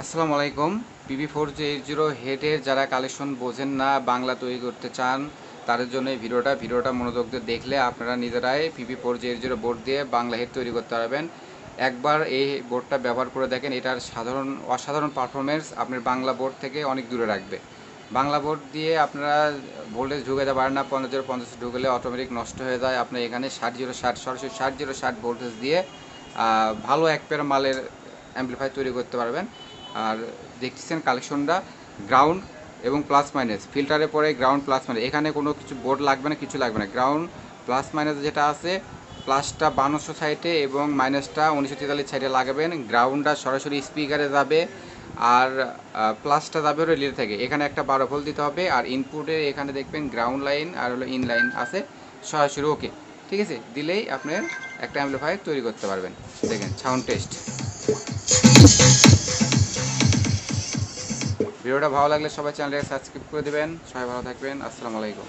আসসালামু আলাইকুম। PB4080 হেডের যারা কালেকশন বোঝেন না, বাংলা তৈরি করতে চান, তাদের জন্য এই ভিডিওটা মনোযোগ দিয়ে দেখলে আপনারা নিজেরাই PB4080 বোর্ড দিয়ে বাংলা হেড তৈরি করতে পারবেন। একবার এই বোর্ডটা ব্যবহার করে দেখেন, এটার অসাধারণ পারফরমেন্স আপনার বাংলা বোর্ড থেকে অনেক দূরে রাখবে। বাংলা বোর্ড দিয়ে আপনারা ভোল্টেজ ঢুকাতে পারেন না, 5050 ঢুকলে অটোমেটিক নষ্ট হয়ে যায়। আপনি এখানে 6060 সরাসরি 6060 ভোল্টেজ দিয়ে ভালো এক পেয়ার মালের অ্যাম্পলিফায়ার তৈরি করতে পারবেন। আর দেখতেছেন কালেকশনটা গ্রাউন্ড এবং প্লাস মাইনাস ফিল্টারের পরে গ্রাউন্ড প্লাস মাইনাস, এখানে কোনো কিছু বোর্ড লাগবে না, কিছু লাগবে না। গ্রাউন্ড প্লাস মাইনাস যেটা আছে, প্লাসটা 5200 সাইডে এবং মাইনাসটা 1943 সাইডে লাগাবেন। গ্রাউন্ডটা সরাসরি স্পিকারে যাবে আর প্লাসটা যাবে হলো রিলে থেকে। এখানে একটা 12 ভোল্ট দিতে হবে আর ইনপুটে এখানে দেখবেন গ্রাউন্ড লাইন আর হলো ইন লাইন আছে সরাসরি। ওকে, ঠিক আছে, দিলেই আপনার একটা অ্যাম্পলিফায়ার তৈরি করতে পারবেন। দেখেন সাউন্ড টেস্ট। ভিডিওটা ভালো লাগলে সবাই চ্যানেলটাকে সাবস্ক্রাইব করে দেবেন। সবাই ভালো থাকবেন। আসসালামু আলাইকুম।